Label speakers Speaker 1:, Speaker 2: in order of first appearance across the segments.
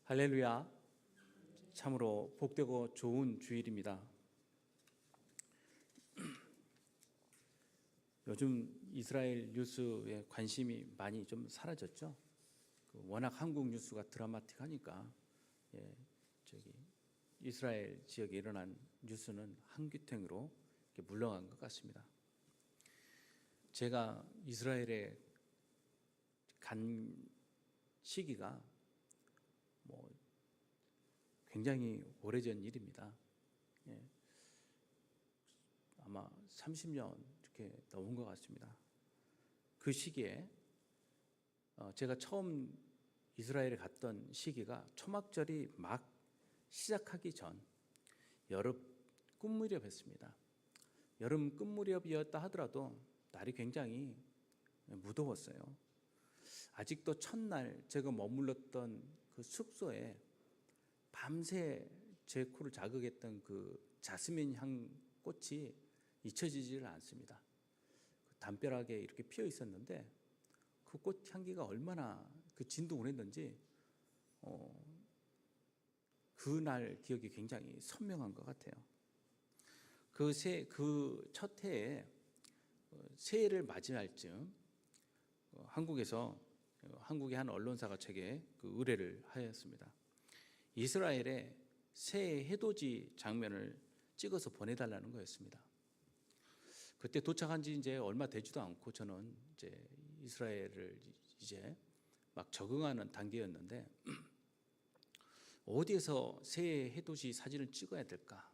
Speaker 1: 할렐루야. 참으로 복되고 좋은 주일입니다. 요즘 이스라엘 뉴스에 관심이 많이 좀 사라졌죠. 워낙 한국 뉴스가 드라마틱하니까 이스라엘 지역에 일어난 뉴스는 한귀탱으로 물러간 것 같습니다. 제가 이스라엘에 간 시기가 굉장히 오래전 일입니다. 아마 30년 이렇게 넘은 것 같습니다. 그 시기에 제가 처음 이스라엘에 갔던 시기가 초막절이 막 시작하기 전 여름 끝무렵이었습니다. 여름 끝무렵이었다 하더라도 날이 굉장히 무더웠어요. 아직도 첫날 제가 머물렀던 그 숙소에 밤새 제 코를 자극했던 그 자스민 향 꽃이 잊혀지지를 않습니다. 담벼락에 이렇게 피어 있었는데 그 꽃 향기가 얼마나 진동을 했는지 그날 기억이 굉장히 선명한 것 같아요. 그 첫 해에 새해를 맞이할 즈음 한국의 한 언론사가 제게 의뢰를 하였습니다. 이스라엘의 새해 해돋이 장면을 찍어서 보내달라는 거였습니다. 그때 도착한 지 이제 얼마 되지도 않고 저는 이제 이스라엘을 이제 막 적응하는 단계였는데 어디에서 새해 해돋이 사진을 찍어야 될까?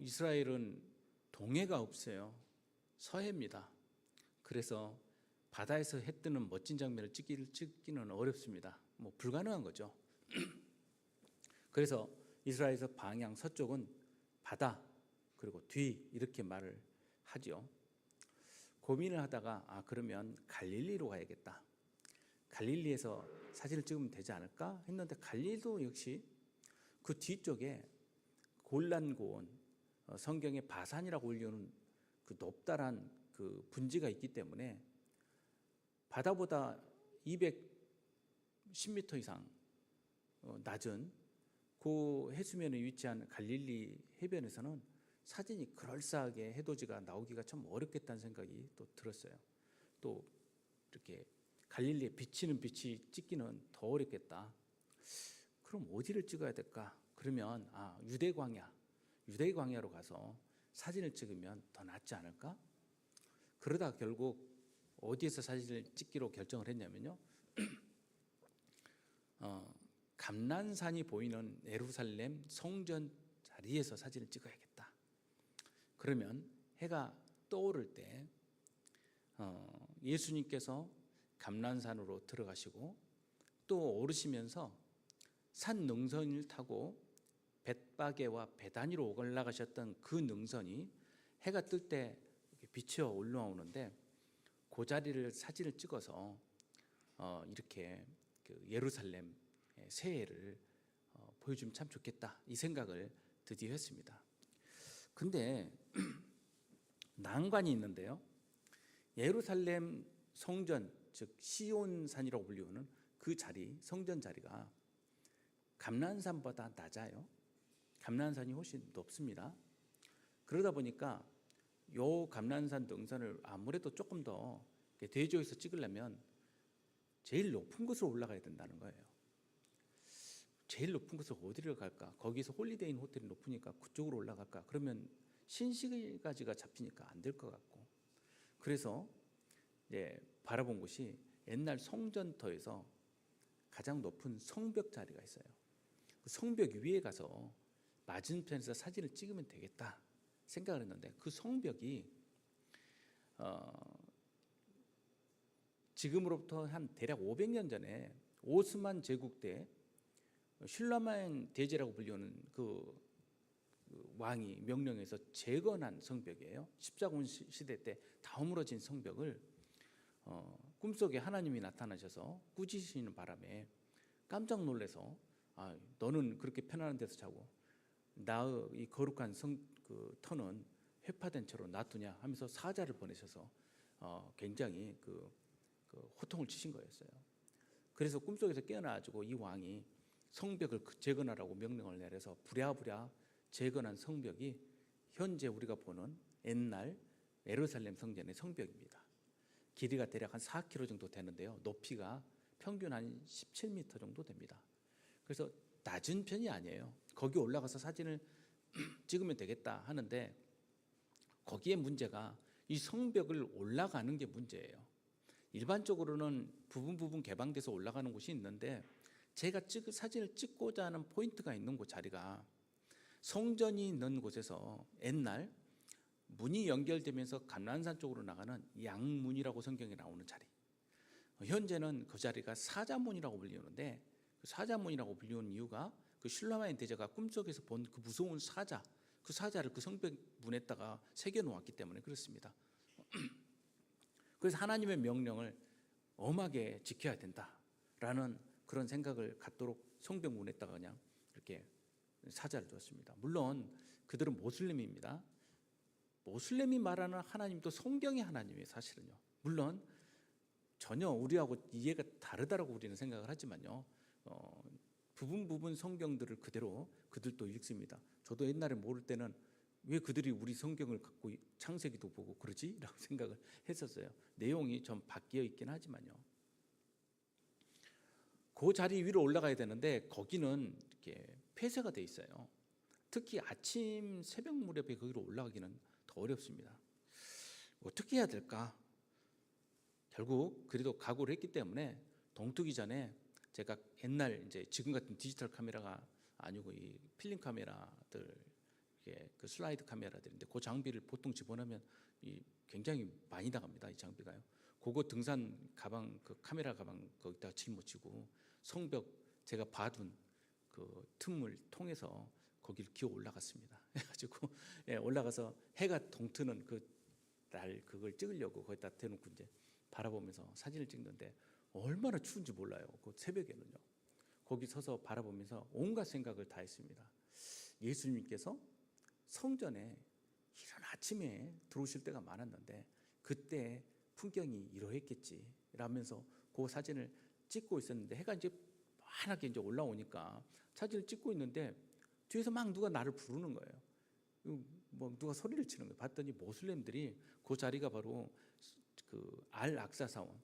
Speaker 1: 이스라엘은 동해가 없어요. 서해입니다. 그래서 바다에서 해 뜨는 멋진 장면을 찍기는 어렵습니다. 불가능한 거죠. 그래서 이스라엘에서 방향 서쪽은 바다 그리고 뒤 이렇게 말을 하죠. 고민을 하다가 그러면 갈릴리로 가야겠다. 갈릴리에서 사진을 찍으면 되지 않을까 했는데 갈릴리도 역시 그 뒤쪽에 골란 고원, 성경에 바산이라고 불리는 그 높다란 그 분지가 있기 때문에 바다보다 210m 이상 낮은 그 해수면에 위치한 갈릴리 해변에서는 사진이 그럴싸하게 해돋이가 나오기가 참 어렵겠다는 생각이 또 들었어요. 또 이렇게 갈릴리에 비치는 빛이 찍기는 더 어렵겠다. 그럼 어디를 찍어야 될까? 그러면 유대 광야로 가서 사진을 찍으면 더 낫지 않을까? 그러다 결국 어디에서 사진을 찍기로 결정을 했냐면요. 감난산이 보이는 예루살렘 성전 자리에서 사진을 찍어야겠다. 그러면 해가 떠오를 때 예수님께서 감난산으로 들어가시고 또 오르시면서 산 능선을 타고 벳바게와 베다니로 올라가셨던 그 능선이 해가 뜰 때 비쳐 올라오는데 그 자리를 사진을 찍어서 이렇게 예루살렘 새해를 보여주면 참 좋겠다 이 생각을 드디어 했습니다. 근데 난관이 있는데요. 예루살렘 성전 즉 시온산이라고 불리우는 그 자리 성전 자리가 감난산보다 낮아요. 감난산이 훨씬 높습니다. 그러다 보니까 요 감난산 능선을 아무래도 조금 더 대조해서 찍으려면 제일 높은 곳으로 올라가야 된다는 거예요. 제일 높은 곳을 어디를 갈까? 거기서 홀리데이 인 호텔이 높으니까 그쪽으로 올라갈까? 그러면 신시가지가 잡히니까 안 될 것 같고 그래서 바라본 곳이 옛날 성전터에서 가장 높은 성벽 자리가 있어요. 그 성벽 위에 가서 맞은편에서 사진을 찍으면 되겠다 생각을 했는데 그 성벽이 지금으로부터 한 대략 500년 전에 오스만 제국 때 슐라멘 대제라고 불리는 그 왕이 명령해서 재건한 성벽이에요. 십자군 시대 때 다 허물어진 성벽을 꿈속에 하나님이 나타나셔서 꾸짖으시는 바람에 깜짝 놀라서 너는 그렇게 편안한 데서 자고 나의 이 거룩한 그 터는 회파된 채로 놔두냐 하면서 사자를 보내셔서 굉장히 그 호통을 치신 거였어요. 그래서 꿈속에서 깨어나가지고 이 왕이 성벽을 재건하라고 명령을 내려서 부랴부랴 재건한 성벽이 현재 우리가 보는 옛날 예루살렘 성전의 성벽입니다. 길이가 대략 한 4km 정도 되는데요. 높이가 평균 한 17m 정도 됩니다. 그래서 낮은 편이 아니에요. 거기 올라가서 사진을 찍으면 되겠다 하는데 거기에 문제가 이 성벽을 올라가는 게 문제예요. 일반적으로는 부분 개방돼서 올라가는 곳이 있는데 제가 사진을 찍고자 하는 포인트가 있는 곳 자리가 성전이 있는 곳에서 옛날 문이 연결되면서 감난산 쪽으로 나가는 양문이라고 성경에 나오는 자리. 현재는 그 자리가 사자문이라고 불리는데 그 사자문이라고 불리는 이유가 그 슐라마인 대제가 꿈속에서 본 그 무서운 사자, 그 사자를 그 성벽 문에다가 새겨 놓았기 때문에 그렇습니다. 그래서 하나님의 명령을 엄하게 지켜야 된다라는 그런 생각을 갖도록 성벽 문에다가 그냥 이렇게 사자를 두었습니다. 물론 그들은 모슬림입니다. 모슬림이 말하는 하나님도 성경의 하나님이에요, 사실은요. 물론 전혀 우리하고 이해가 다르다라고 우리는 생각을 하지만요. 부분 성경들을 그대로 그들도 읽습니다. 저도 옛날에 모를 때는 왜 그들이 우리 성경을 갖고 창세기도 보고 그러지? 라고 생각을 했었어요. 내용이 좀 바뀌어 있긴 하지만요. 그 자리 위로 올라가야 되는데 거기는 이렇게 폐쇄가 돼 있어요. 특히 아침 새벽 무렵에 거기로 올라가기는 더 어렵습니다. 어떻게 해야 될까? 결국 그래도 각오를 했기 때문에 동트기 전에 제가 옛날 이제 지금 같은 디지털 카메라가 아니고 이 필름 카메라들, 그 슬라이드 카메라들인데 그 장비를 보통 집어넣으면 굉장히 많이 나갑니다. 이 장비가요. 그거 등산 가방, 그 카메라 가방 거기다 짊어지고 성벽 제가 봐둔 그 틈을 통해서 거기를 기어 올라갔습니다. 해가지고 올라가서 해가 동트는 그 날 그걸 찍으려고 거기다 대놓고 이제 바라보면서 사진을 찍는데 얼마나 추운지 몰라요. 그 새벽에는요. 거기 서서 바라보면서 온갖 생각을 다 했습니다. 예수님께서 성전에 이런 아침에 들어오실 때가 많았는데 그때 풍경이 이러했겠지 라면서 그 사진을 찍고 있었는데 해가 이제 환하게 이제 올라오니까 사진을 찍고 있는데 뒤에서 막 누가 나를 부르는 거예요. 뭐 누가 소리를 치는 거예요. 봤더니 모슬렘들이 그 자리가 바로 그 알악사 사원,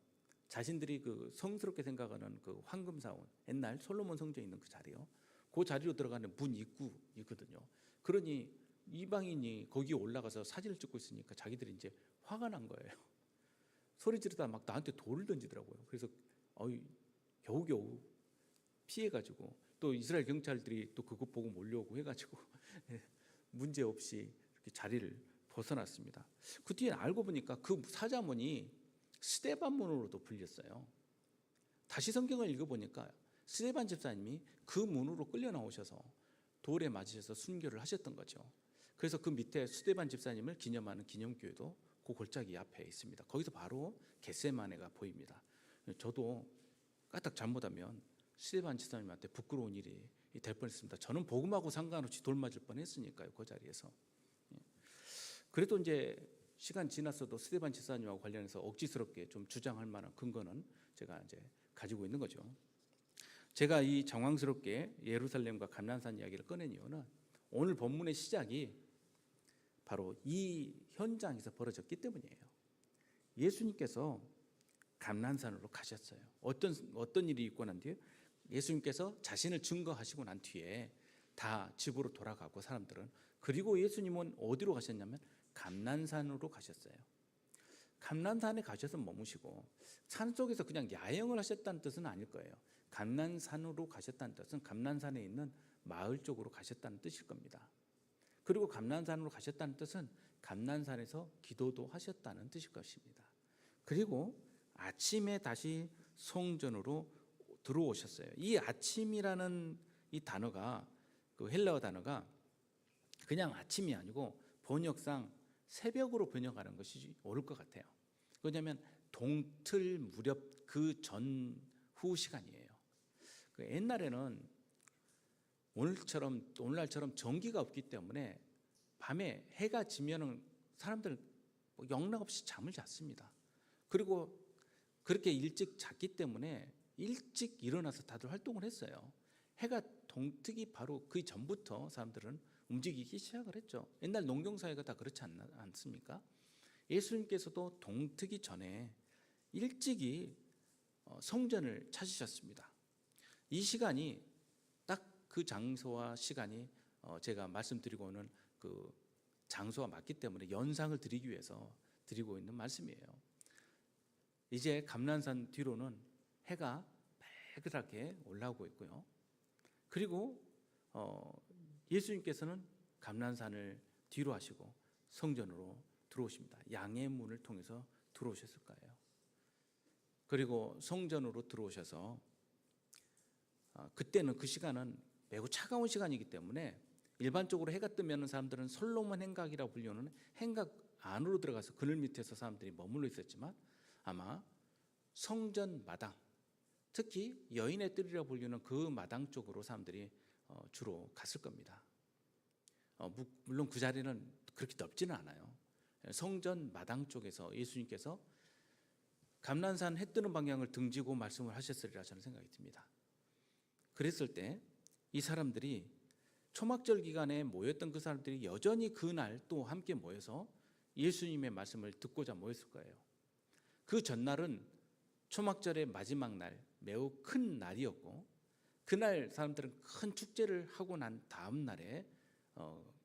Speaker 1: 자신들이 그 성스럽게 생각하는 그 황금 사원, 옛날 솔로몬 성전에 있는 그 자리요. 그 자리로 들어가는 문 입구이거든요. 그러니 이방인이 거기에 올라가서 사진을 찍고 있으니까 자기들이 이제 화가 난 거예요. 소리 지르다 막 나한테 돌을 던지더라고요. 그래서 겨우겨우 피해가지고 또 이스라엘 경찰들이 또 그거 보고 몰려오고 해가지고 문제 없이 이렇게 자리를 벗어났습니다. 그 뒤에 알고 보니까 그 사자문이 스데반문으로도 불렸어요. 다시 성경을 읽어보니까 스데반 집사님이 그 문으로 끌려 나오셔서 돌에 맞으셔서 순교를 하셨던 거죠. 그래서 그 밑에 스데반 집사님을 기념하는 기념교회도 그 골짜기 앞에 있습니다. 거기서 바로 겟세마네가 보입니다. 저도 까딱 잘못하면 스데반 집사님한테 부끄러운 일이 될 뻔했습니다. 저는 복음하고 상관없이 돌 맞을 뻔했으니까요. 그 자리에서. 그래도 이제 시간 지났어도 스데반 집사님하고 관련해서 억지스럽게 좀 주장할 만한 근거는 제가 이제 가지고 있는 거죠. 제가 이 장황스럽게 예루살렘과 감난산 이야기를 꺼낸 이유는 오늘 본문의 시작이 바로 이 현장에서 벌어졌기 때문이에요. 예수님께서 감난산으로 가셨어요. 어떤 일이 있고 난 뒤에 예수님께서 자신을 증거하시고 난 뒤에 다 집으로 돌아가고 사람들은, 그리고 예수님은 어디로 가셨냐면 감난산으로 가셨어요. 감난산에 가셔서 머무시고 산속에서 그냥 야영을 하셨다는 뜻은 아닐 거예요. 감난산으로 가셨다는 뜻은 감난산에 있는 마을 쪽으로 가셨다는 뜻일 겁니다. 그리고 감난산으로 가셨다는 뜻은 감난산에서 기도도 하셨다는 뜻일 것입니다. 그리고 아침에 다시 성전으로 들어오셨어요. 이 아침이라는 이 단어가, 그 헬라어 단어가 그냥 아침이 아니고 번역상 새벽으로 번역하는 것이 옳을 것 같아요. 왜냐하면 동틀 무렵 그 전후 시간이에요. 그 옛날에는 오늘날처럼 전기가 없기 때문에 밤에 해가 지면은 사람들 영락없이 잠을 잤습니다. 그리고 그렇게 일찍 잤기 때문에 일찍 일어나서 다들 활동을 했어요. 해가 동트기 바로 그 전부터 사람들은 움직이기 시작을 했죠. 옛날 농경사회가 다 그렇지 않습니까? 예수님께서도 동트기 전에 일찍이 성전을 찾으셨습니다. 이 시간이 딱 그 장소와 시간이 제가 말씀드리고는 그 장소가 맞기 때문에 연상을 드리기 위해서 드리고 있는 말씀이에요. 이제 감난산 뒤로는 해가 매그랗게 올라오고 있고요. 그리고 예수님께서는 감난산을 뒤로 하시고 성전으로 들어오십니다. 양의 문을 통해서 들어오셨을 거예요. 그리고 성전으로 들어오셔서 그때는 그 시간은 매우 차가운 시간이기 때문에 일반적으로 해가 뜨면 사람들은 솔로몬 행각이라고 불리는 행각 안으로 들어가서 그늘 밑에서 사람들이 머물러 있었지만 아마 성전 마당, 특히 여인의 뜰이라고 불리는 그 마당 쪽으로 사람들이 주로 갔을 겁니다. 물론 그 자리는 그렇게 넓지는 않아요. 성전 마당 쪽에서 예수님께서 감난산 해 뜨는 방향을 등지고 말씀을 하셨으리라 저는 생각이 듭니다. 그랬을 때 이 사람들이 초막절 기간에 모였던 그 사람들이 여전히 그날 또 함께 모여서 예수님의 말씀을 듣고자 모였을 거예요. 그 전날은 초막절의 마지막 날, 매우 큰 날이었고 그날 사람들은 큰 축제를 하고 난 다음 날에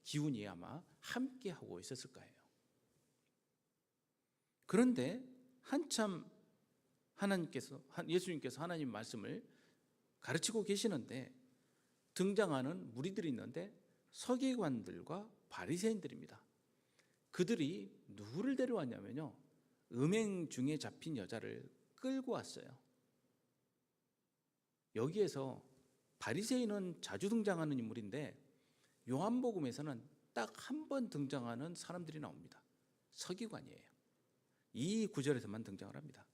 Speaker 1: 기운이 아마 함께 하고 있었을 거예요. 그런데 한참 예수님께서 하나님 말씀을 가르치고 계시는데 등장하는 무리들이 있는데 서기관들과 바리새인들입니다. 그들이 누구를 데려왔냐면요, 음행 중에 잡힌 여자를 끌고 왔어요. 여기에서 바리새인은 자주 등장하는 인물인데 요한복음에서는 딱 한 번 등장하는 사람들이 나옵니다. 서기관이에요. 이 구절에서만 등장을 합니다.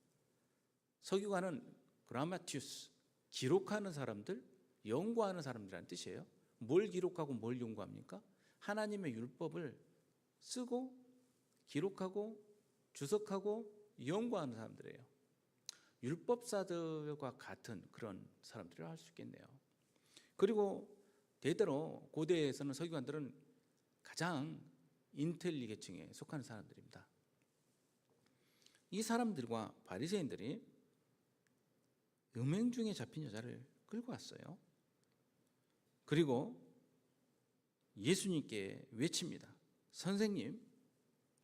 Speaker 1: 서기관은 그라마티우스, 기록하는 사람들, 연구하는 사람들이라는 뜻이에요. 뭘 기록하고 뭘 연구합니까? 하나님의 율법을 쓰고 기록하고 주석하고 연구하는 사람들이에요. 율법사들과 같은 그런 사람들이라 할 수 있겠네요. 그리고 대대로 고대에서는 서기관들은 가장 인텔리계층에 속하는 사람들입니다. 이 사람들과 바리새인들이 음행 중에 잡힌 여자를 끌고 왔어요. 그리고 예수님께 외칩니다. 선생님,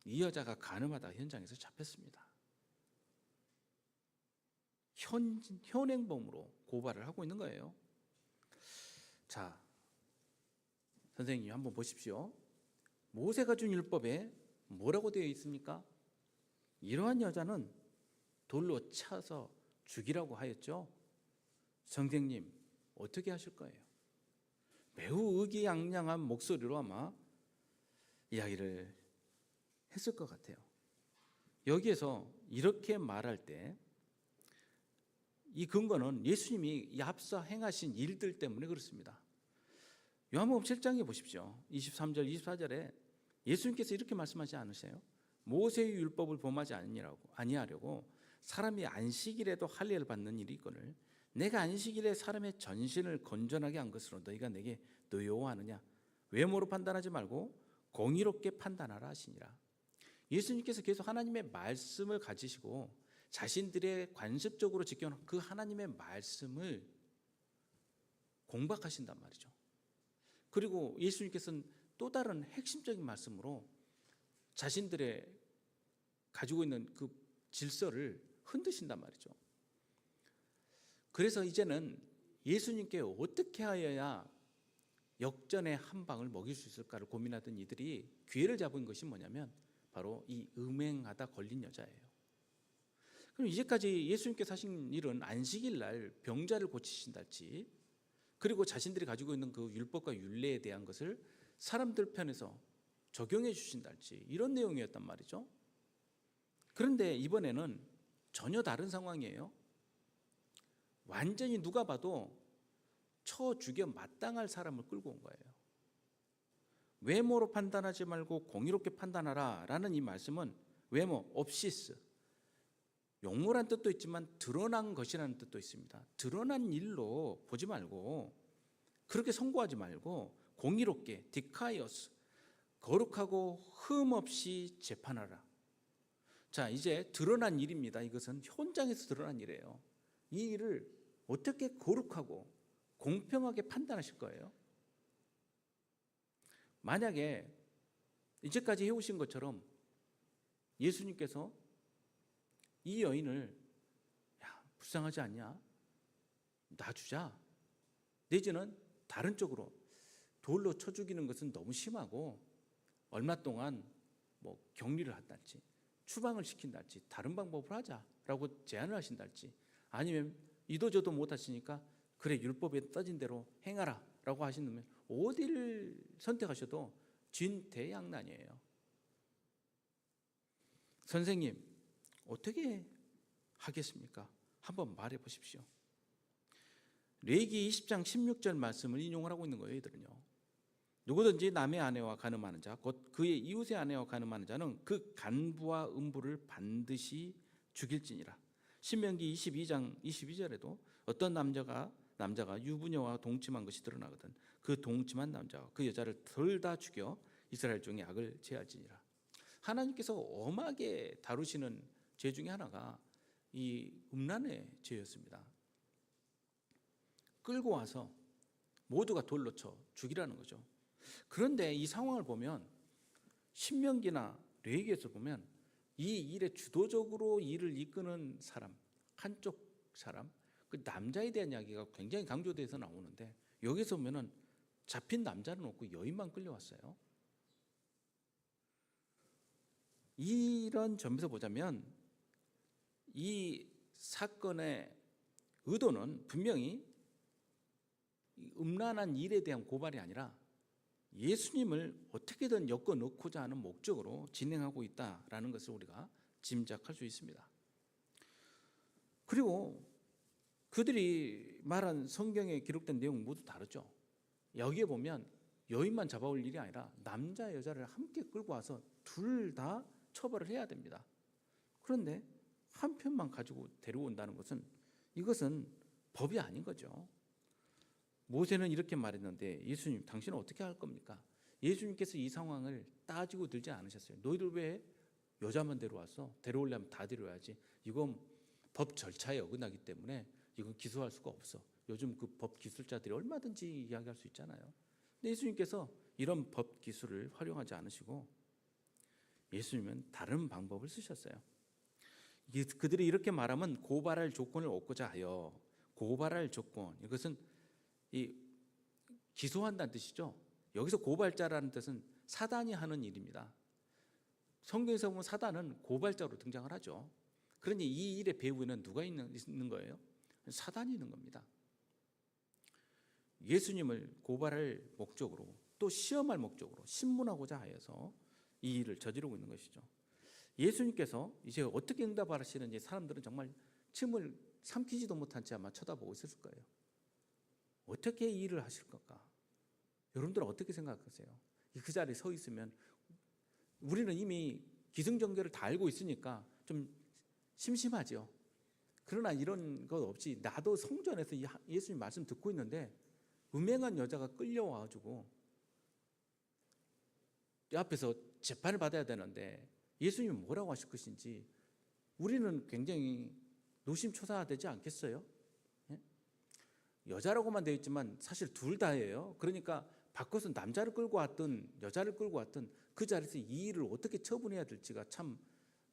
Speaker 1: 이 여자가 간음하다 현장에서 잡혔습니다. 현행범으로 고발을 하고 있는 거예요. 자, 선생님 한번 보십시오. 모세가 준 율법에 뭐라고 되어 있습니까? 이러한 여자는 돌로 차서 죽이라고 하였죠. 선생님 어떻게 하실 거예요? 매우 의기양양한 목소리로 아마 이야기를 했을 것 같아요. 여기에서 이렇게 말할 때 이 근거는 예수님이 앞서 행하신 일들 때문에 그렇습니다. 요한복음 7장에 보십시오. 23절 24절에 예수님께서 이렇게 말씀하지 않으세요? 모세의 율법을 범하지 아니하려고 사람이 안식일에도 할례를 받는 일이 있거늘 내가 안식일에 사람의 전신을 건전하게 한 것으로 너희가 내게 노여워하느냐? 외모로 판단하지 말고 공의롭게 판단하라 하시니라. 예수님께서 계속 하나님의 말씀을 가지시고 자신들의 관습적으로 지켜놓은 그 하나님의 말씀을 공박하신단 말이죠. 그리고 예수님께서는 또 다른 핵심적인 말씀으로 자신들의 가지고 있는 그 질서를 흔드신단 말이죠. 그래서 이제는 예수님께 어떻게 하여야 역전의 한 방을 먹일 수 있을까를 고민하던 이들이 기회를 잡은 것이 뭐냐면 바로 이 음행하다 걸린 여자예요. 그럼 이제까지 예수님께서 하신 일은 안식일 날 병자를 고치신달지, 그리고 자신들이 가지고 있는 그 율법과 율례에 대한 것을 사람들 편에서 적용해 주신달지, 이런 내용이었단 말이죠. 그런데 이번에는 전혀 다른 상황이에요. 완전히 누가 봐도 쳐 죽여 마땅할 사람을 끌고 온 거예요. 외모로 판단하지 말고 공의롭게 판단하라 라는 이 말씀은 외모, 옵시스, 용모란 뜻도 있지만 드러난 것이라는 뜻도 있습니다. 드러난 일로 보지 말고 그렇게 선고하지 말고 공의롭게 디카이오스 거룩하고 흠 없이 재판하라. 자, 이제 드러난 일입니다. 이것은 현장에서 드러난 일이에요. 이 일을 어떻게 거룩하고 공평하게 판단하실 거예요? 만약에 이제까지 해오신 것처럼 예수님께서 이 여인을 불쌍하지 않냐? 놔주자. 내지는 다른 쪽으로 돌로 쳐 죽이는 것은 너무 심하고 얼마 동안 뭐 격리를 한달지 추방을 시킨달지 다른 방법을 하자라고 제안을 하신달지 아니면 이도저도 못하시니까 그래 율법에 떠진 대로 행하라 라고 하신다면 어디를 선택하셔도 진대양난이에요. 선생님 어떻게 하겠습니까? 한번 말해 보십시오. 레위기 20장 16절 말씀을 인용을 하고 있는 거예요. 이들은요. 누구든지 남의 아내와 간음하는 자, 곧 그의 이웃의 아내와 간음하는 자는 그 간부와 음부를 반드시 죽일지니라. 신명기 22장 22절에도 어떤 남자가 유부녀와 동침한 것이 드러나거든 그 동침한 남자와 그 여자를 둘 다 죽여 이스라엘 중에 악을 제할지니라. 하나님께서 엄하게 다루시는 죄 중에 하나가 이 음란의 죄였습니다. 끌고 와서 모두가 돌로 쳐 죽이라는 거죠. 그런데 이 상황을 보면 신명기나 레위기에서 보면 이 일에 주도적으로 일을 이끄는 사람, 한쪽 사람, 그 남자에 대한 이야기가 굉장히 강조돼서 나오는데 여기서 보면은 잡힌 남자는 없고 여인만 끌려왔어요. 이런 점에서 보자면 이 사건의 의도는 분명히 음란한 일에 대한 고발이 아니라 예수님을 어떻게든 엮어 넣고자 하는 목적으로 진행하고 있다라는 것을 우리가 짐작할 수 있습니다. 그리고 그들이 말한 성경에 기록된 내용 모두 다르죠. 여기에 보면 여인만 잡아올 일이 아니라 남자 여자를 함께 끌고 와서 둘 다 처벌을 해야 됩니다. 그런데 한 편만 가지고 데려온다는 것은 이것은 법이 아닌 거죠. 모세는 이렇게 말했는데 예수님 당신은 어떻게 할 겁니까? 예수님께서 이 상황을 따지고 들지 않으셨어요. 너희들 왜 여자만 데려왔어? 데려오려면 다 데려와야지. 이건 법 절차에 어긋나기 때문에 이건 기소할 수가 없어. 요즘 그 법 기술자들이 얼마든지 이야기할 수 있잖아요. 근데 예수님께서 이런 법 기술을 활용하지 않으시고 예수님은 다른 방법을 쓰셨어요. 그들이 이렇게 말하면 고발할 조건을 얻고자 하여 고발할 조건 이것은 이 기소한다는 뜻이죠. 여기서 고발자라는 뜻은 사단이 하는 일입니다. 성경에서 보면 사단은 고발자로 등장을 하죠. 그러니 이 일의 배후에는 누가 있는 거예요? 사단이 있는 겁니다. 예수님을 고발할 목적으로 또 시험할 목적으로 신문하고자 하여서 이 일을 저지르고 있는 것이죠. 예수님께서 이제 어떻게 응답하시는지 사람들은 정말 침을 삼키지도 못한 채 아마 쳐다보고 있었을 거예요. 어떻게 이 일을 하실 걸까? 여러분들은 어떻게 생각하세요? 그 자리에 서 있으면 우리는 이미 기승전결을 다 알고 있으니까 좀 심심하죠. 그러나 이런 것 없이 나도 성전에서 예수님 말씀 듣고 있는데 음행한 여자가 끌려와가지고 앞에서 재판을 받아야 되는데 예수님이 뭐라고 하실 것인지 우리는 굉장히 노심초사되지 않겠어요? 예? 여자라고만 되어 있지만 사실 둘 다예요. 그러니까 바꿔서 남자를 끌고 왔든 여자를 끌고 왔든 그 자리에서 이 일을 어떻게 처분해야 될지가 참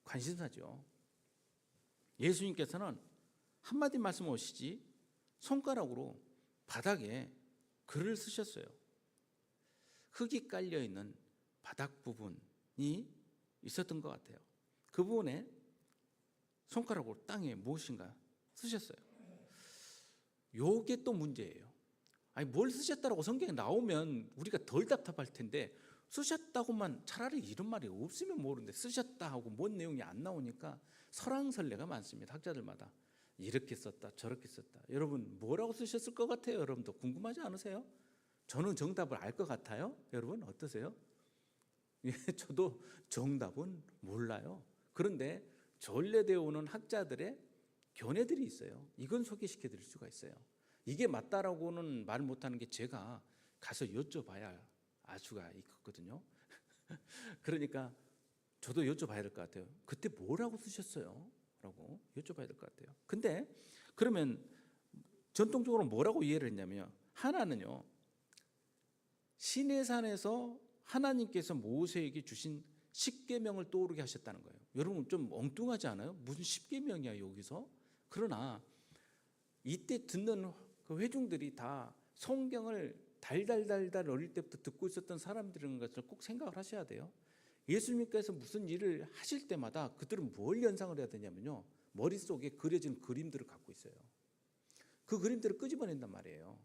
Speaker 1: 관심사죠. 예수님께서는 한마디 말씀 오시지 손가락으로 바닥에 글을 쓰셨어요. 흙이 깔려있는 바닥 부분이 있었던 것 같아요. 그 부분에 손가락으로 땅에 무엇인가 쓰셨어요. 요게 또 문제예요. 아니 뭘 쓰셨다라고 성경에 나오면 우리가 덜 답답할 텐데 쓰셨다고만 차라리 이런 말이 없으면 모르는데 쓰셨다 하고 뭔 내용이 안 나오니까 설왕설래가 많습니다. 학자들마다 이렇게 썼다 저렇게 썼다. 여러분 뭐라고 쓰셨을 것 같아요? 여러분도 궁금하지 않으세요? 저는 정답을 알 것 같아요. 여러분 어떠세요? 예, 저도 정답은 몰라요. 그런데 전래되어 오는 학자들의 견해들이 있어요. 이건 소개시켜 드릴 수가 있어요. 이게 맞다라고는 말 못하는 게 제가 가서 여쭤봐야 알 수가 있거든요. 그러니까 저도 여쭤봐야 될 것 같아요. 그때 뭐라고 쓰셨어요? 라고 여쭤봐야 될 것 같아요. 근데 그러면 전통적으로 뭐라고 이해를 했냐면요, 하나는요, 시내산에서 하나님께서 모세에게 주신 십계명을 떠오르게 하셨다는 거예요. 여러분 좀 엉뚱하지 않아요? 무슨 십계명이야 여기서? 그러나 이때 듣는 그 회중들이 다 성경을 달달달달 어릴 때부터 듣고 있었던 사람들인 것을 꼭 생각을 하셔야 돼요. 예수님께서 무슨 일을 하실 때마다 그들은 뭘 연상을 해야 되냐면요, 머릿속에 그려진 그림들을 갖고 있어요. 그 그림들을 끄집어낸단 말이에요.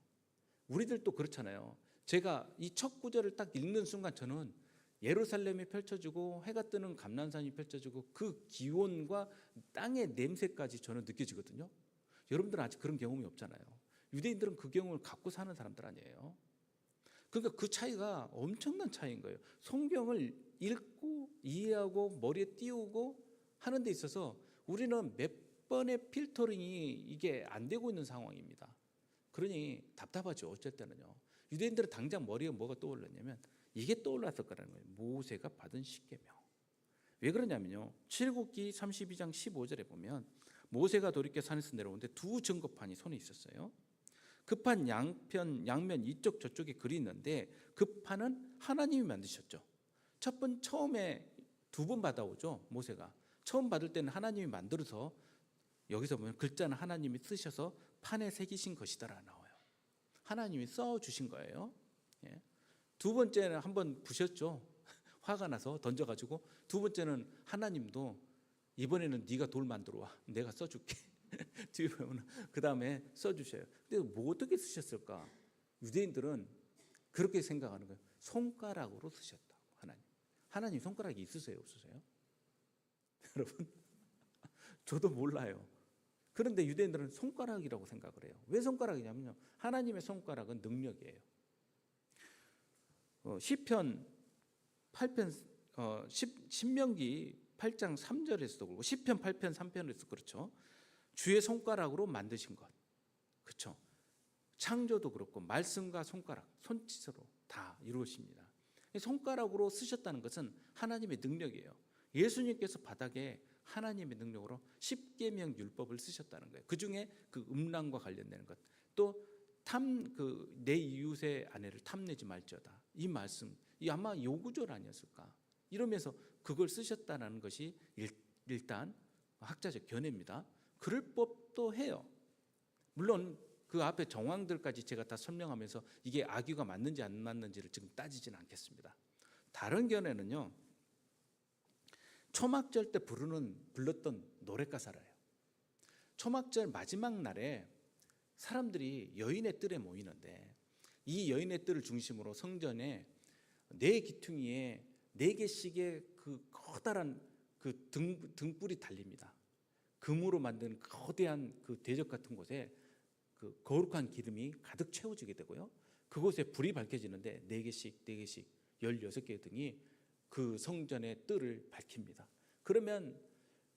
Speaker 1: 우리들도 그렇잖아요. 제가 이 첫 구절을 딱 읽는 순간 저는 예루살렘이 펼쳐지고 해가 뜨는 감난산이 펼쳐지고 그 기온과 땅의 냄새까지 저는 느껴지거든요. 여러분들은 아직 그런 경험이 없잖아요. 유대인들은 그 경험을 갖고 사는 사람들 아니에요. 그러니까 그 차이가 엄청난 차이인 거예요. 성경을 읽고 이해하고 머리에 띄우고 하는 데 있어서 우리는 몇 번의 필터링이 이게 안 되고 있는 상황입니다. 그러니 답답하죠. 어쩔 때는요. 유대인들은 당장 머리에 뭐가 떠올랐냐면 이게 떠올랐을 거라는 거예요. 모세가 받은 십계명. 왜 그러냐면요, 출애굽기 32장 15절에 보면 모세가 돌이켜 산에서 내려오는데 두 증거판이 손에 있었어요. 그 판 양면 이쪽 저쪽에 글이 있는데 그 판은 하나님이 만드셨죠. 처음에 두 번 받아오죠. 모세가 처음 받을 때는 하나님이 만들어서, 여기서 보면 글자는 하나님이 쓰셔서 판에 새기신 것이다라 나와요. 하나님이 써주신 거예요. 예. 두 번째는 한번 부셨죠. 화가 나서 던져가지고. 두 번째는 하나님도 이번에는 네가 돌 만들어 와, 내가 써줄게. 뒤에 보면 그 다음에 써주셔요. 근데 뭐 어떻게 쓰셨을까? 유대인들은 그렇게 생각하는 거예요. 손가락으로 쓰셨다. 하나님 손가락이 있으세요, 없으세요? 여러분, 저도 몰라요. 그런데 유대인들은 손가락이라고 생각을 해요. 왜 손가락이냐면요, 하나님의 손가락은 능력이에요. 시편 8편, 신명기 8장 3절에서도 그렇고 시편 8편 3편에서 그렇죠. 주의 손가락으로 만드신 것, 그렇죠. 창조도 그렇고 말씀과 손가락, 손짓으로 다 이루어집니다. 손가락으로 쓰셨다는 것은 하나님의 능력이에요. 예수님께서 바닥에 하나님의 능력으로 십계명 율법을 쓰셨다는 거예요. 그 중에 그 음란과 관련되는 것, 또 내 이웃의 아내를 탐내지 말지어다, 이 말씀, 이 아마 요구절 아니었을까, 이러면서 그걸 쓰셨다는 것이 일단 학자적 견해입니다. 그럴 법도 해요. 물론 그 앞에 정황들까지 제가 다 설명하면서 이게 악유가 맞는지 안 맞는지를 지금 따지지는 않겠습니다. 다른 견해는요, 초막절 때 불렀던 노랫가사래요. 초막절 마지막 날에 사람들이 여인의 뜰에 모이는데 이 여인의 뜰을 중심으로 성전에 네 기퉁이에 4개씩의 그 커다란 그 등불이 달립니다. 금으로 만든 거대한 그 대적 같은 곳에 그 거룩한 기름이 가득 채워지게 되고요, 그곳에 불이 밝혀지는데 4개씩 16개의 등이 그 성전의 뜰을 밝힙니다. 그러면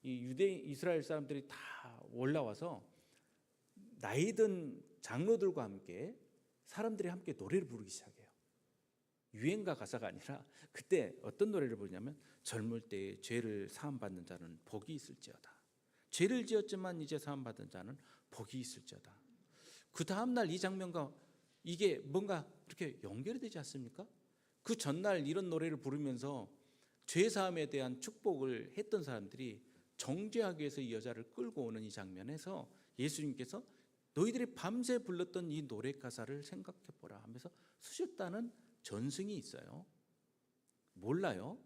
Speaker 1: 이 이스라엘 사람들이 다 올라와서 나이든 장로들과 함께 사람들이 함께 노래를 부르기 시작해요. 유행가 가사가 아니라 그때 어떤 노래를 부르냐면, 젊을 때에 죄를 사함받는 자는 복이 있을지어다. 죄를 지었지만 이제 사함받은 자는 복이 있을지어다. 그 다음날 이 장면과 이게 뭔가 이렇게 연결이 되지 않습니까? 그 전날 이런 노래를 부르면서 죄사함에 대한 축복을 했던 사람들이 정죄하기 위해서 이 여자를 끌고 오는 이 장면에서 예수님께서 너희들이 밤새 불렀던 이 노래 가사를 생각해보라 하면서 쓰셨다는 전승이 있어요. 몰라요?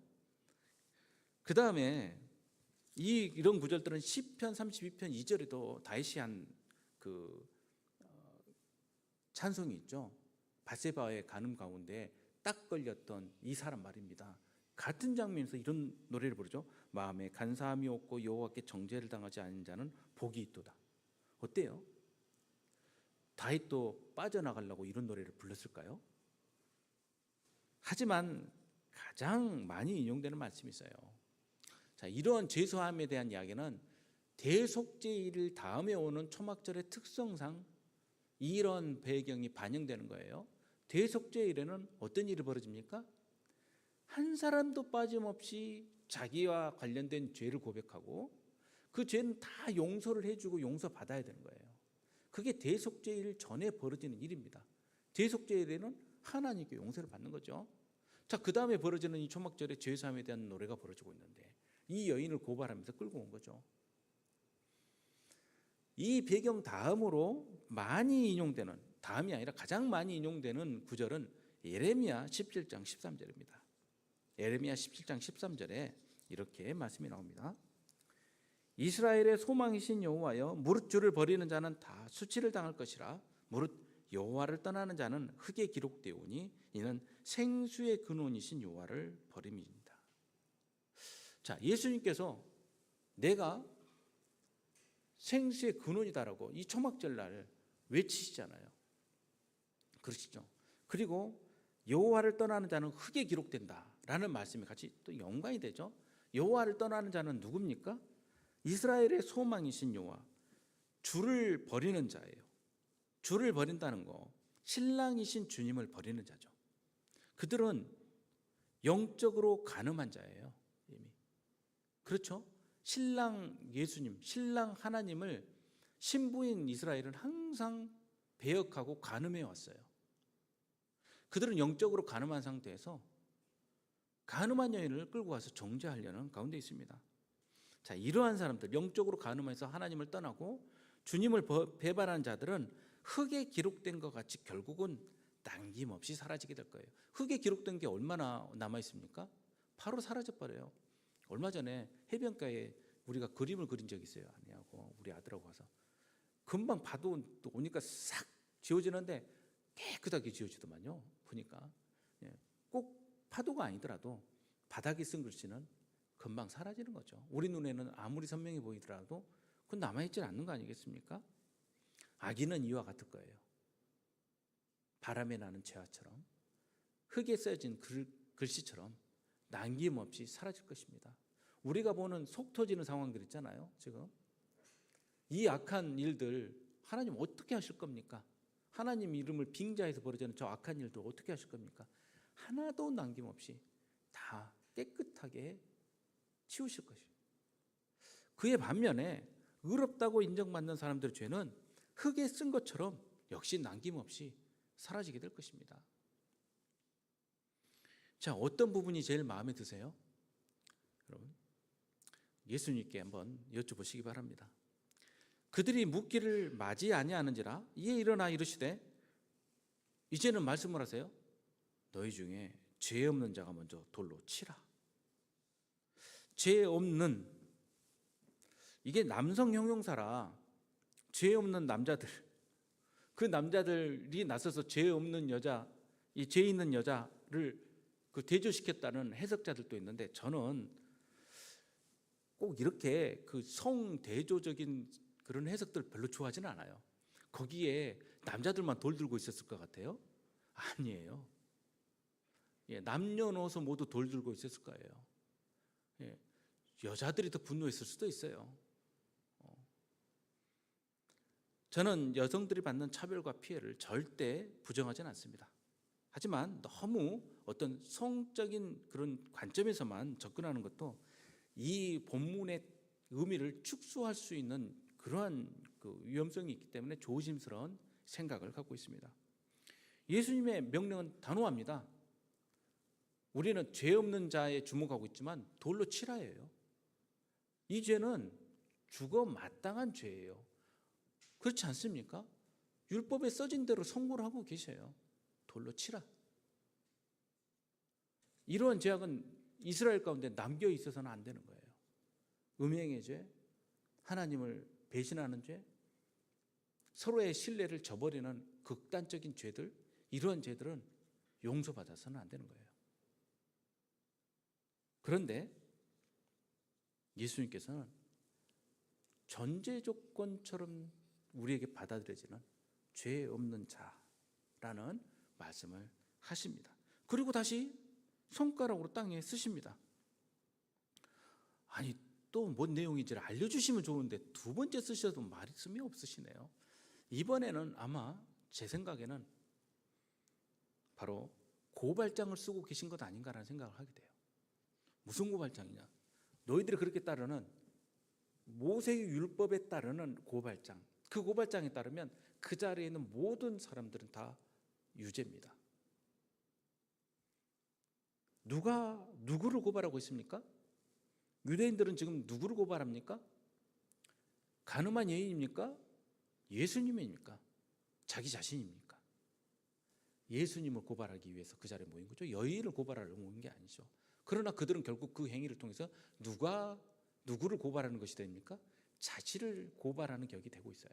Speaker 1: 그 다음에 이런 구절들은 시편 32편 2절에도 다윗이 한 그 찬송이 있죠. 바세바의 간음 가운데 딱 걸렸던 이 사람 말입니다. 같은 장면에서 이런 노래를 부르죠. 마음에 간사함이 없고 여호와께 정죄를 당하지 않은 자는 복이 있도다. 어때요? 다윗도 빠져나가려고 이런 노래를 불렀을까요? 하지만 가장 많이 인용되는 말씀이 있어요. 자, 이러한 죄사함에 대한 이야기는 대속죄일 다음에 오는 초막절의 특성상 이런 배경이 반영되는 거예요. 대속죄일에는 어떤 일이 벌어집니까? 한 사람도 빠짐없이 자기와 관련된 죄를 고백하고 그 죄는 다 용서를 해주고 용서받아야 되는 거예요. 그게 대속죄일 전에 벌어지는 일입니다. 대속죄일에는 하나님께 용서를 받는 거죠. 자, 그 다음에 벌어지는 이 초막절의 죄사함에 대한 노래가 벌어지고 있는데 이 여인을 고발하면서 끌고 온 거죠. 이 배경 다음으로 많이 인용되는, 다음이 아니라 가장 많이 인용되는 구절은 예레미야 17장 13절입니다. 예레미야 17장 13절에 이렇게 말씀이 나옵니다. 이스라엘의 소망이신 여호와여, 무릇 주를 버리는 자는 다 수치를 당할 것이라. 무릇 여호와를 떠나는 자는 흙에 기록되오니 이는 생수의 근원이신 여호와를 버림이니이다. 자, 예수님께서 내가 생수의 근원이다라고 이 초막절 날 외치시잖아요. 그러시죠. 그리고 여호와를 떠나는 자는 흙에 기록된다라는 말씀이 같이 또 연관이 되죠. 여호와를 떠나는 자는 누굽니까? 이스라엘의 소망이신 여호와, 주를 버리는 자예요. 주를 버린다는 거, 신랑이신 주님을 버리는 자죠. 그들은 영적으로 간음한 자예요. 이미. 그렇죠? 신랑 예수님, 신랑 하나님을 신부인 이스라엘은 항상 배역하고 간음해 왔어요. 그들은 영적으로 간음한 상태에서 간음한 여인을 끌고 와서 정죄하려는 가운데 있습니다. 자, 이러한 사람들, 영적으로 간음해서 하나님을 떠나고 주님을 배반한 자들은 흙에 기록된 것 같이 결국은 남김없이 사라지게 될 거예요. 흙에 기록된 게 얼마나 남아 있습니까? 바로 사라져 버려요. 얼마 전에 해변가에 우리가 그림을 그린 적이 있어요. 아내하고 우리 아들하고 가서 금방 파도 오니까 싹 지워지는데 깨끗하게 지워지더만요. 보니까 꼭 파도가 아니더라도 바닥에 쓴 글씨는 금방 사라지는 거죠. 우리 눈에는 아무리 선명해 보이더라도 그건 남아있지 않는 거 아니겠습니까? 악인은 이와 같을 거예요. 바람에 나는 재화처럼 흙에 써진 글씨처럼 남김없이 사라질 것입니다. 우리가 보는 속 터지는 상황들 있잖아요. 지금 이 악한 일들 하나님 어떻게 하실 겁니까? 하나님 이름을 빙자해서 벌어지는 저 악한 일들 어떻게 하실 겁니까? 하나도 남김없이 다 깨끗하게 치우실 것이에요. 그의 반면에 의롭다고 인정받는 사람들의 죄는 흙에 쓴 것처럼 역시 남김없이 사라지게 될 것입니다. 자, 어떤 부분이 제일 마음에 드세요? 여러분, 예수님께 한번 여쭤보시기 바랍니다. 그들이 묻기를 맞이 아니하는지라 이에 일어나 이르시되, 이제는 말씀을 하세요. 너희 중에 죄 없는 자가 먼저 돌로 치라. 죄 없는, 이게 남성 형용사라 죄 없는 남자들, 그 남자들이 나서서 죄 없는 여자, 이 죄 있는 여자를 대조시켰다는 해석자들도 있는데, 저는 꼭 이렇게 그 성대조적인 그런 해석들 별로 좋아하지는 않아요. 거기에 남자들만 돌 들고 있었을 것 같아요? 아니에요. 남녀노소 모두 돌 들고 있었을 거예요. 여자들이 더 분노했을 수도 있어요. 저는 여성들이 받는 차별과 피해를 절대 부정하지는 않습니다. 하지만 너무 어떤 성적인 그런 관점에서만 접근하는 것도 이 본문의 의미를 축소할 수 있는 그러한 위험성이 있기 때문에 조심스러운 생각을 갖고 있습니다. 예수님의 명령은 단호합니다. 우리는 죄 없는 자에 주목하고 있지만 돌로 치라예요. 이 죄는 죽어 마땅한 죄예요. 그렇지 않습니까? 율법에 써진 대로 선고를 하고 계셔요. 돌로 치라. 이러한 죄악은 이스라엘 가운데 남겨 있어서는 안 되는 거예요. 음행의 죄, 하나님을 배신하는 죄, 서로의 신뢰를 저버리는 극단적인 죄들, 이러한 죄들은 용서받아서는 안 되는 거예요. 그런데 예수님께서는 전제 조건처럼 우리에게 받아들여지는 죄 없는 자라는 말씀을 하십니다. 그리고 다시 손가락으로 땅에 쓰십니다. 아니 또 뭔 내용인지를 알려주시면 좋은데 두 번째 쓰셔도 말씀이 없으시네요. 이번에는 아마 제 생각에는 바로 고발장을 쓰고 계신 것 아닌가라는 생각을 하게 돼요. 무슨 고발장이냐? 너희들이 그렇게 따르는 모세의 율법에 따르는 고발장. 그 고발장에 따르면 그 자리에 있는 모든 사람들은 다 유죄입니다. 누가 누구를 고발하고 있습니까? 유대인들은 지금 누구를 고발합니까? 간음한 여인입니까? 예수님입니까? 자기 자신입니까? 예수님을 고발하기 위해서 그 자리에 모인 거죠. 여인을 고발하려고 모인 게 아니죠. 그러나 그들은 결국 그 행위를 통해서 누구를 고발하는 것이 됩니까? 자신을 고발하는 격이 되고 있어요.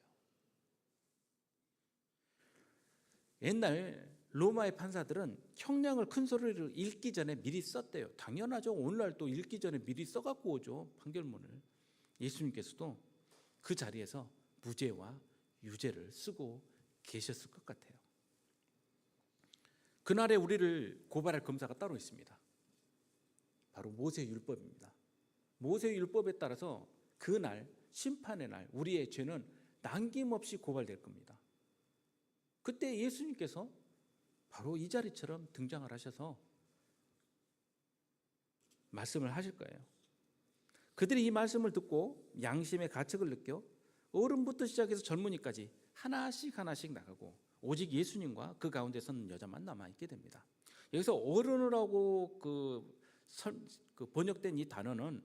Speaker 1: 옛날 로마의 판사들은 형량을 큰 소리로 읽기 전에 미리 썼대요. 당연하죠. 오늘날 또 읽기 전에 미리 써갖고 오죠. 판결문을. 예수님께서도 그 자리에서 무죄와 유죄를 쓰고 계셨을 것 같아요. 그날에 우리를 고발할 검사가 따로 있습니다. 바로 모세 율법입니다. 모세 율법에 따라서 그날 심판의 날 우리의 죄는 남김없이 고발될 겁니다. 그때 예수님께서 바로 이 자리처럼 등장을 하셔서 말씀을 하실 거예요. 그들이 이 말씀을 듣고 양심의 가책을 느껴 어른부터 시작해서 젊은이까지 하나씩 나가고 오직 예수님과 그 가운데 서는 여자만 남아있게 됩니다. 여기서 어른이라고 번역된 이 단어는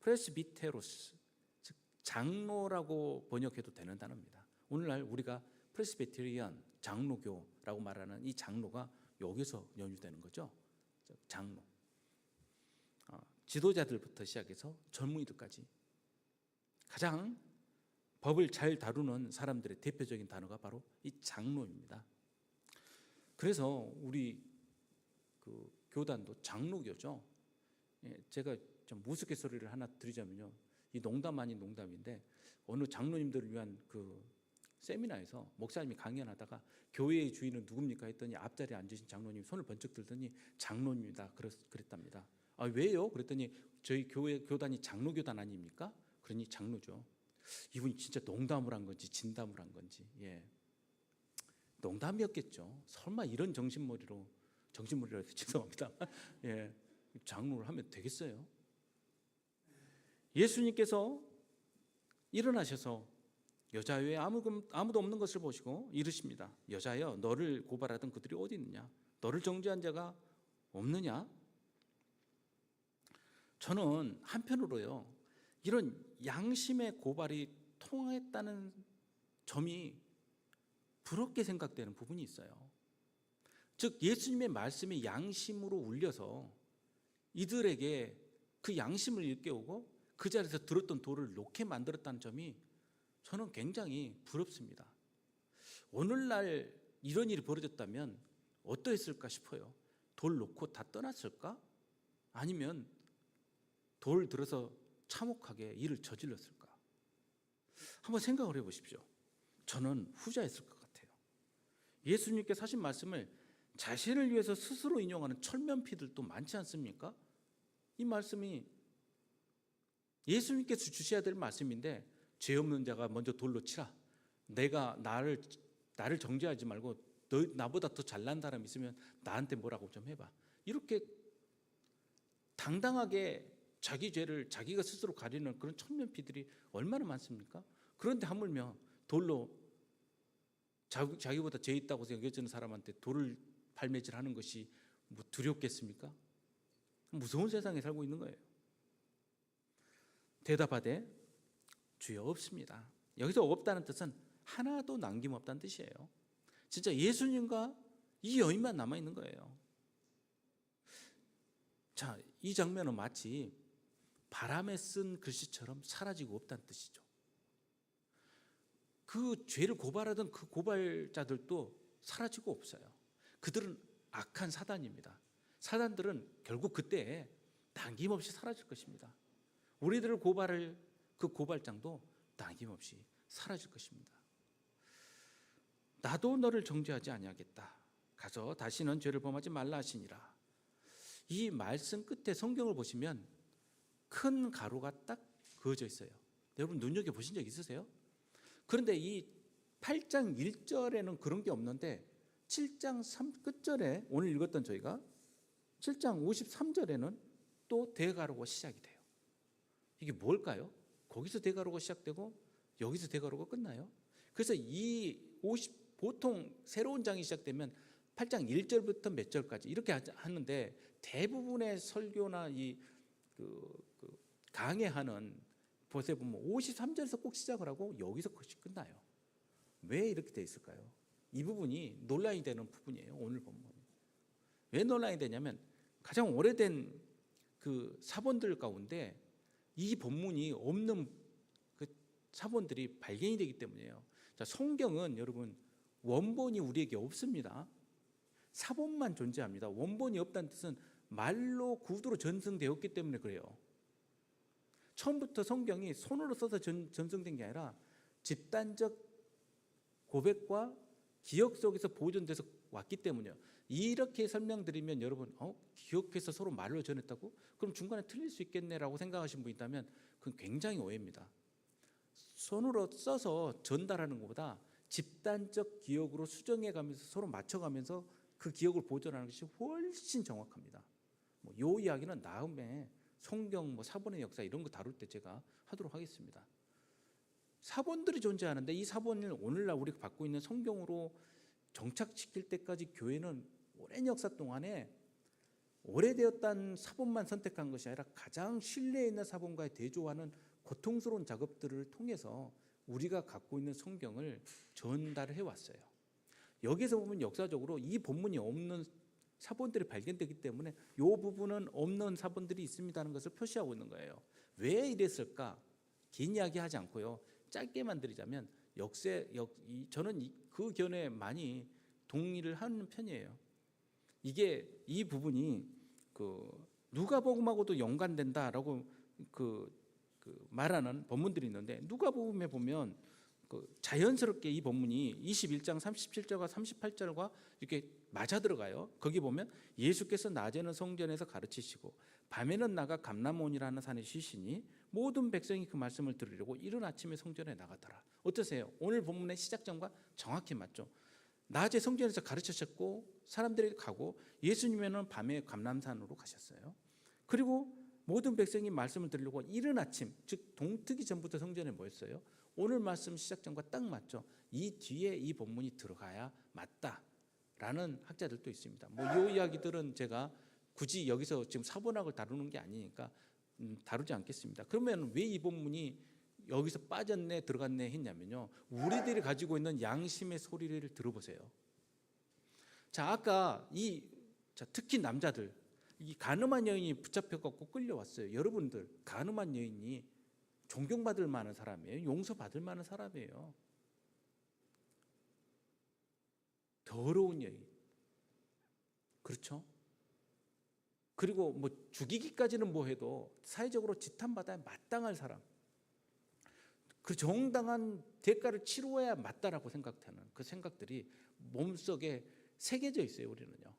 Speaker 1: 프레스비테로스, 즉 장로라고 번역해도 되는 단어입니다. 오늘날 우리가 프레스비테리안, 장로교라고 말하는 이 장로가 여기서 연유되는 거죠. 장로. 지도자들부터 시작해서 젊은이들까지 가장 법을 잘 다루는 사람들의 대표적인 단어가 바로 이 장로입니다. 그래서 우리 그 교단도 장로교죠. 제가 좀 우스갯소리를 하나 드리자면요, 이 농담 아닌 농담인데 어느 장로님들을 위한 그 세미나에서 목사님이 강연하다가 교회의 주인은 누굽니까 했더니 앞자리에 앉으신 장로님 손을 번쩍 들더니 장로입니다 그랬답니다. 아 왜요? 그랬더니 저희 교단이 장로교단 아닙니까? 그러니 장로죠. 이분이 진짜 농담을 한 건지 진담을 한 건지, 농담이었겠죠. 설마 이런 정신머리로 해서 죄송합니다. 장로를 하면 되겠어요? 예수님께서 일어나셔서 여자 외에 아무도 없는 것을 보시고 이르십니다. 여자여, 너를 고발하던 그들이 어디 있느냐? 너를 정죄한 자가 없느냐? 저는 한편으로요, 이런 양심의 고발이 통했다는 점이 부럽게 생각되는 부분이 있어요. 즉 예수님의 말씀이 양심으로 울려서 이들에게 그 양심을 일깨우고 그 자리에서 들었던 돌을 놓게 만들었다는 점이 저는 굉장히 부럽습니다. 오늘날 이런 일이 벌어졌다면 어떠했을까 싶어요. 돌 놓고 다 떠났을까? 아니면 돌 들어서 참혹하게 일을 저질렀을까? 한번 생각을 해보십시오. 저는 후자였을 것 같아요. 예수님께서 하신 말씀을 자신을 위해서 스스로 인용하는 철면피들도 많지 않습니까? 이 말씀이 예수님께서 주셔야 될 말씀인데 죄 없는 자가 먼저 돌로 치라. 내가 나를 정죄하지 말고 나보다 더 잘난 사람 있으면 나한테 뭐라고 좀 해봐. 이렇게 당당하게 자기 죄를 자기가 스스로 가리는 그런 천면피들이 얼마나 많습니까? 그런데 하물며 돌로 자기보다 죄 있다고 여겨지는 사람한테 돌을 발매질하는 것이 뭐 두렵겠습니까? 무서운 세상에 살고 있는 거예요. 대답하되 주여 없습니다. 여기서 없다는 뜻은 하나도 남김없다는 뜻이에요. 진짜 예수님과 이 여인만 남아있는 거예요. 자, 이 장면은 마치 바람에 쓴 글씨처럼 사라지고 없다는 뜻이죠. 그 죄를 고발하던 그 고발자들도 사라지고 없어요. 그들은 악한 사단입니다. 사단들은 결국 그때 남김없이 사라질 것입니다. 우리들을 고발할 그 고발장도 남김없이 사라질 것입니다. 나도 너를 정죄하지 아니하겠다. 가서 다시는 죄를 범하지 말라 하시니라. 이 말씀 끝에 성경을 보시면 큰 가루가 딱 그어져 있어요. 여러분 눈여겨 보신 적 있으세요? 그런데 이 8장 1절에는 그런 게 없는데 7장 3 끝절에 오늘 읽었던 저희가 7장 53절에는 또 대가루가 시작이 돼요. 이게 뭘까요? 거기서 대가루가 시작되고 여기서 대가루가 끝나요. 그래서 보통 새로운 장이 시작되면 8장 1절부터 몇 절까지 이렇게 하는데 대부분의 설교나 강해하는 보세요 보면 53절에서 꼭 시작을 하고 여기서 끝나요. 왜 이렇게 돼 있을까요? 이 부분이 논란이 되는 부분이에요. 오늘 본문. 왜 논란이 되냐면 가장 오래된 그 사본들 가운데 이 본문이 없는 그 사본들이 발견이 되기 때문이에요. 자, 성경은 여러분 원본이 우리에게 없습니다. 사본만 존재합니다. 원본이 없다는 뜻은 말로 구두로 전승되었기 때문에 그래요. 처음부터 성경이 손으로 써서 전승된 게 아니라 집단적 고백과 기억 속에서 보존돼서 왔기 때문이에요. 이렇게 설명드리면 여러분 기억해서 서로 말로 전했다고? 그럼 중간에 틀릴 수 있겠네라고 생각하신 분이 있다면 그건 굉장히 오해입니다. 손으로 써서 전달하는 것보다 집단적 기억으로 수정해가면서 서로 맞춰가면서 그 기억을 보존하는 것이 훨씬 정확합니다. 이 이야기는 다음에 성경 사본의 역사 이런 거 다룰 때 제가 하도록 하겠습니다. 사본들이 존재하는데 이 사본을 오늘날 우리가 갖고 있는 성경으로 정착시킬 때까지 교회는 오랜 역사 동안에 오래되었다는 사본만 선택한 것이 아니라 가장 신뢰 있는 사본과의 대조하는 고통스러운 작업들을 통해서 우리가 갖고 있는 성경을 전달해 왔어요. 여기서 보면 역사적으로 이 본문이 없는 사본들이 발견되기 때문에 이 부분은 없는 사본들이 있습니다는 것을 표시하고 있는 거예요. 왜 이랬을까? 긴 이야기하지 않고요. 짧게만 드리자면 저는 그 견해에 많이 동의를 하는 편이에요. 이 부분이 누가복음하고도 연관된다라고 말하는 본문들이 있는데 누가복음에 보면 자연스럽게 이 본문이 21장 37절과 38절과 이렇게 맞아 들어가요. 거기 보면 예수께서 낮에는 성전에서 가르치시고 밤에는 나가 감람원이라는 산에 쉬시니 모든 백성이 그 말씀을 들으려고 이른 아침에 성전에 나가더라. 어떠세요? 오늘 본문의 시작점과 정확히 맞죠? 낮에 성전에서 가르치셨고 사람들이 가고 예수님은 밤에 감람산으로 가셨어요. 그리고 모든 백성이 말씀을 들으려고 이른 아침, 즉 동트기 전부터 성전에 모였어요. 오늘 말씀 시작점과 딱 맞죠. 이 뒤에 이 본문이 들어가야 맞다라는 학자들도 있습니다. 이 이야기들은 제가 굳이 여기서 지금 사본학을 다루는 게 아니니까 다루지 않겠습니다. 그러면 왜 이 본문이 여기서 빠졌네 들어갔네 했냐면요. 우리들이 가지고 있는 양심의 소리를 들어보세요. 자, 아까 특히 남자들 이 간음한 여인이 붙잡혀갖고 끌려왔어요. 여러분들 간음한 여인이 존경받을 만한 사람이에요. 용서받을 만한 사람이에요. 더러운 여인. 그렇죠? 그리고 죽이기까지는 뭐해도 사회적으로 지탄받아야 마땅할 사람. 그 정당한 대가를 치루어야 맞다라고 생각하는 그 생각들이 몸속에 새겨져 있어요. 우리는요.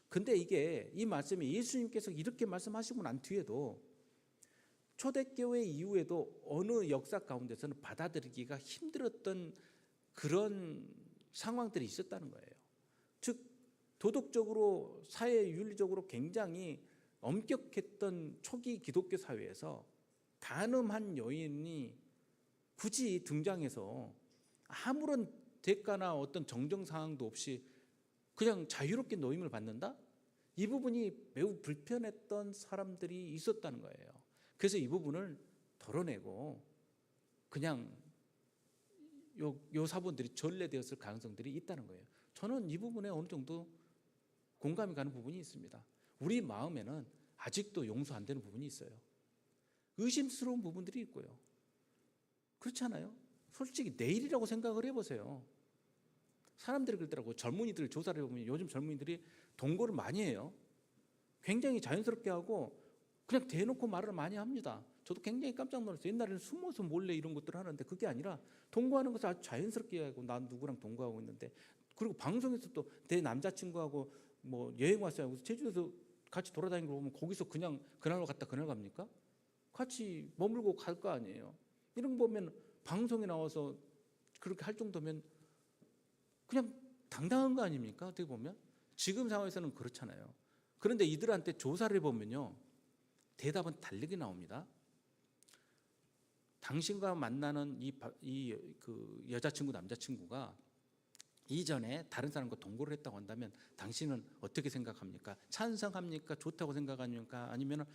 Speaker 1: 근데 이 말씀이 예수님께서 이렇게 말씀하시고 난 뒤에도 초대교회 이후에도 어느 역사 가운데서는 받아들이기가 힘들었던 그런 상황들이 있었다는 거예요. 즉 도덕적으로 사회윤리적으로 굉장히 엄격했던 초기 기독교 사회에서 간음한 여인이 굳이 등장해서 아무런 대가나 어떤 정정사항도 없이 그냥 자유롭게 노임을 받는다? 이 부분이 매우 불편했던 사람들이 있었다는 거예요. 그래서 이 부분을 덜어내고 그냥 요 사본들이 전래되었을 가능성들이 있다는 거예요. 저는 이 부분에 어느 정도 공감이 가는 부분이 있습니다. 우리 마음에는 아직도 용서 안 되는 부분이 있어요. 의심스러운 부분들이 있고요. 그렇지 않아요? 솔직히 내일이라고 생각을 해보세요. 사람들이 그러더라고요. 젊은이들 조사를 해보면 요즘 젊은이들이 동거를 많이 해요. 굉장히 자연스럽게 하고 그냥 대놓고 말을 많이 합니다. 저도 굉장히 깜짝 놀랐어요. 옛날에는 숨어서 몰래 이런 것들을 하는데 그게 아니라 동거하는 것을 아주 자연스럽게 하고 난 누구랑 동거하고 있는데 그리고 방송에서 또 내 남자친구하고 여행 왔어요. 제주도에서 같이 돌아다니는 거 보면 거기서 그냥 그날 갔다 그날 갑니까? 같이 머물고 갈 거 아니에요. 이런 거 보면 방송에 나와서 그렇게 할 정도면 그냥 당당한 거 아닙니까? 어떻게 보면 지금 상황에서는 그렇잖아요. 그런데 이들한테 조사를 해보면요, 대답은 다르게 나옵니다. 당신과 만나는 그 여자친구, 남자친구가 이전에 다른 사람과 동거를 했다고 한다면 당신은 어떻게 생각합니까? 찬성합니까? 좋다고 생각합니까? 아니면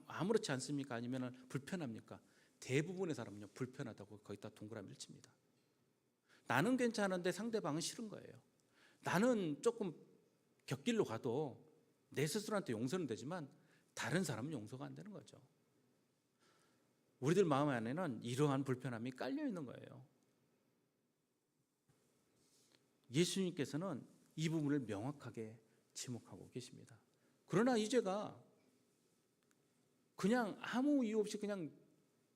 Speaker 1: 아무렇지 않습니까? 아니면 불편합니까? 대부분의 사람은요, 불편하다고 거기다 동그라미를 칩니다. 나는 괜찮은데 상대방은 싫은 거예요. 나는 조금 곁길로 가도 내 스스로한테 용서는 되지만 다른 사람은 용서가 안 되는 거죠. 우리들 마음 안에는 이러한 불편함이 깔려 있는 거예요. 예수님께서는 이 부분을 명확하게 지목하고 계십니다. 그러나 이 죄가 그냥 아무 이유 없이 그냥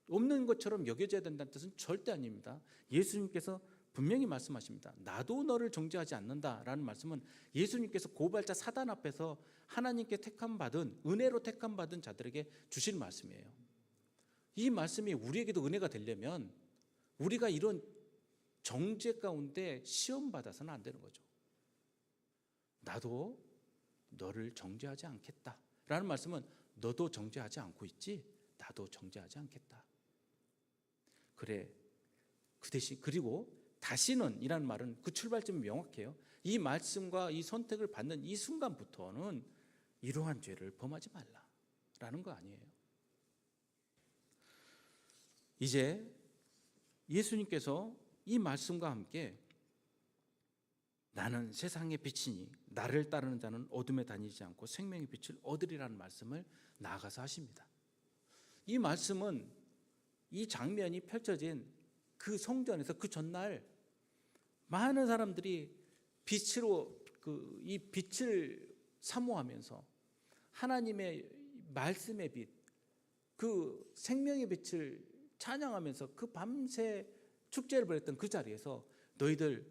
Speaker 1: 없는 것처럼 여겨져야 된다는 뜻은 절대 아닙니다. 예수님께서 분명히 말씀하십니다. 나도 너를 정죄하지 않는다라는 말씀은 예수님께서 고발자 사단 앞에서 하나님께 택함받은, 은혜로 택함받은 자들에게 주신 말씀이에요. 이 말씀이 우리에게도 은혜가 되려면 우리가 이런 정죄 가운데 시험받아서는 안 되는 거죠. 나도 너를 정죄하지 않겠다라는 말씀은 너도 정죄하지 않고 있지? 나도 정죄하지 않겠다. 그래, 그 대신 그리고 다시는 이라는 말은 그 출발점이 명확해요. 이 말씀과 이 선택을 받는 이 순간부터는 이러한 죄를 범하지 말라라는 거 아니에요. 이제 예수님께서 이 말씀과 함께 나는 세상의 빛이니 나를 따르는 자는 어둠에 다니지 않고 생명의 빛을 얻으리라는 말씀을 나아가서 하십니다. 이 말씀은 이 장면이 펼쳐진 그 성전에서 그 전날 많은 사람들이 빛으로 이 빛을 사모하면서 하나님의 말씀의 빛, 그 생명의 빛을 찬양하면서 그 밤새 축제를 벌였던 그 자리에서 너희들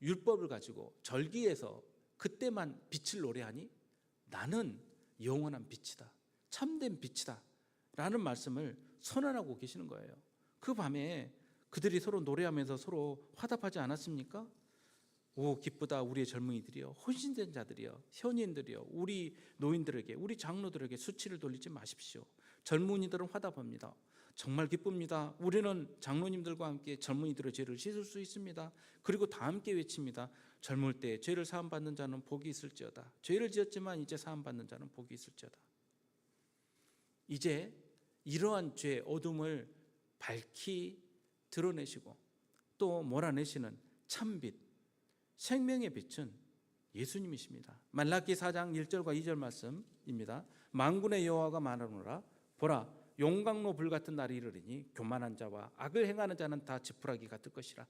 Speaker 1: 율법을 가지고 절기에서 그때만 빛을 노래하니 나는 영원한 빛이다, 참된 빛이다 라는 말씀을 선언하고 계시는 거예요. 그 밤에 그들이 서로 노래하면서 서로 화답하지 않았습니까? 오 기쁘다 우리의 젊은이들이여, 헌신된 자들이여, 현인들이여, 우리 노인들에게, 우리 장로들에게 수치를 돌리지 마십시오. 젊은이들은 화답합니다. 정말 기쁩니다. 우리는 장로님들과 함께 젊은이들의 죄를 씻을 수 있습니다. 그리고 다 함께 외칩니다. 젊을 때 죄를 사함받는 자는 복이 있을지어다. 죄를 지었지만 이제 사함받는 자는 복이 있을지어다. 이제 이러한 죄, 어둠을 밝히 드러내시고 또 몰아내시는 참빛, 생명의 빛은 예수님이십니다. 말라기 4장 1절과 2절 말씀입니다. 만군의 여호와가 말하노라, 보라 용광로 불같은 날이 이르리니 교만한 자와 악을 행하는 자는 다 지푸라기 같을 것이라.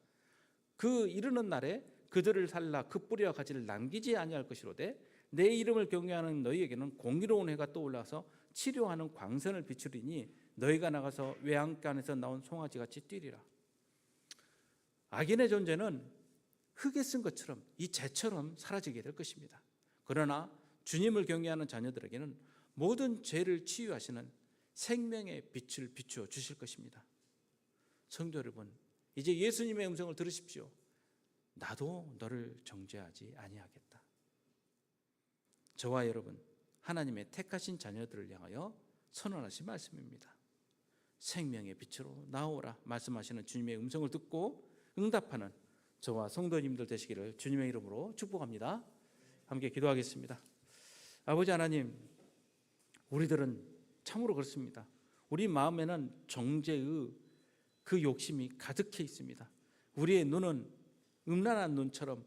Speaker 1: 그 이르는 날에 그들을 살라 그 뿌리와 가지를 남기지 아니할 것이로되 내 이름을 경외하는 너희에게는 공의로운 해가 떠올라서 치료하는 광선을 비추리니 너희가 나가서 외양간 안에서 나온 송아지같이 뛰리라. 악인의 존재는 흙에 쓴 것처럼 이 재처럼 사라지게 될 것입니다. 그러나 주님을 경외하는 자녀들에게는 모든 죄를 치유하시는 생명의 빛을 비추어 주실 것입니다. 성도 여러분, 이제 예수님의 음성을 들으십시오. 나도 너를 정죄하지 아니하겠다. 저와 여러분, 하나님의 택하신 자녀들을 향하여 선언하신 말씀입니다. 생명의 빛으로 나오라 말씀하시는 주님의 음성을 듣고 응답하는 저와 성도님들 되시기를 주님의 이름으로 축복합니다. 함께 기도하겠습니다. 아버지 하나님, 우리들은 참으로 그렇습니다. 우리 마음에는 정죄의 그 욕심이 가득해 있습니다. 우리의 눈은 음란한 눈처럼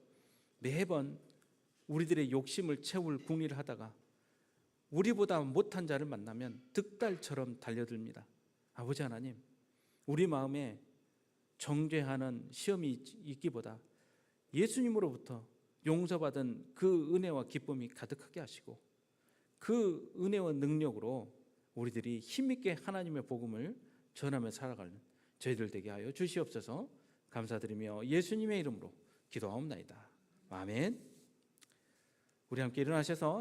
Speaker 1: 매번 우리들의 욕심을 채울 궁리를 하다가 우리보다 못한 자를 만나면 득달처럼 달려듭니다. 아버지 하나님, 우리 마음에 정죄하는 시험이 있기보다 예수님으로부터 용서받은 그 은혜와 기쁨이 가득하게 하시고 그 은혜와 능력으로 우리들이 힘있게 하나님의 복음을 전하며 살아가는 저희들 되게 하여 주시옵소서. 감사드리며 예수님의 이름으로 기도하옵나이다. 아멘. 우리 함께 일어나셔서